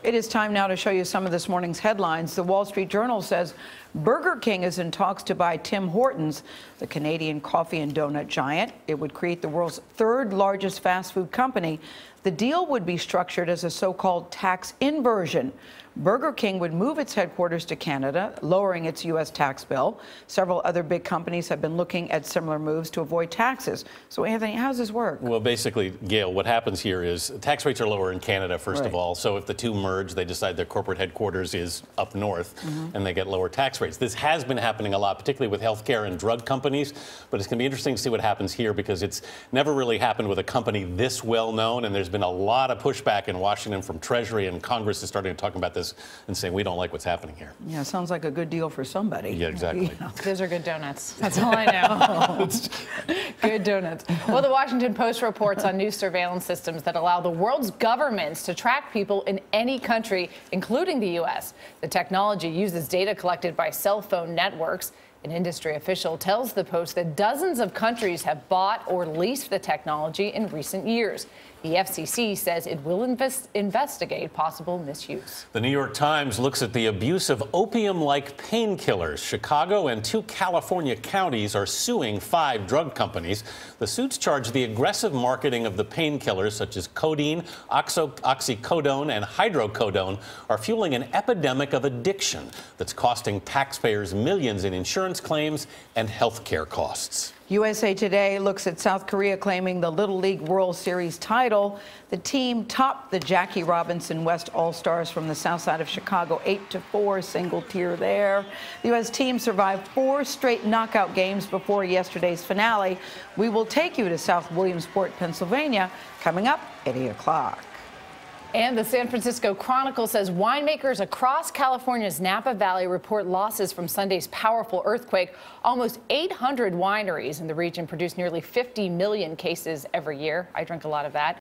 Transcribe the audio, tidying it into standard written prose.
It is time now to show you some of this morning's headlines. The Wall Street Journal says Burger King is in talks to buy Tim Hortons, the Canadian coffee and donut giant. It would create the world's third largest fast food company. The deal would be structured as a so-called tax inversion. Burger King would move its headquarters to Canada, lowering its U.S. tax bill. Several other big companies have been looking at similar moves to avoid taxes. So, Anthony, how does this work? Well, basically, Gail, what happens here is tax rates are lower in Canada, first of all. So if the two merge, they decide their corporate headquarters is up north, and they get lower tax rates. This has been happening a lot, particularly with healthcare and drug companies. But it's going to be interesting to see what happens here, because it's never really happened with a company this well known. And there's been a lot of pushback in Washington from Treasury, and Congress is starting to talk about this and saying we don't like what's happening here. Yeah, sounds like a good deal for somebody. Yeah, exactly. Yeah. Those are good donuts. That's all I know. Good donuts. Well, the Washington Post reports on new surveillance systems that allow the world's governments to track people in any country, including the U.S. The technology uses data collected by cell phone networks. An industry official tells the Post that dozens of countries have bought or leased the technology in recent years. The FCC says it will investigate possible misuse. The New York Times looks at the abuse of opium-like painkillers. Chicago and 2 California counties are suing 5 drug companies. The suits charge the aggressive marketing of the painkillers, such as codeine, oxycodone, and hydrocodone, are fueling an epidemic of addiction that's costing taxpayers millions in insurance claims and health care costs. USA Today looks at South Korea claiming the Little League World Series title. The team topped the Jackie Robinson West All-Stars from the south side of Chicago 8-4, single tier there. The U.S. team survived 4 straight knockout games before yesterday's finale. We will take you to South Williamsport, Pennsylvania, coming up at 8 o'clock. And the San Francisco Chronicle says winemakers across California's Napa Valley report losses from Sunday's powerful earthquake. Almost 800 wineries in the region produce nearly 50 million cases every year. I drink a lot of that.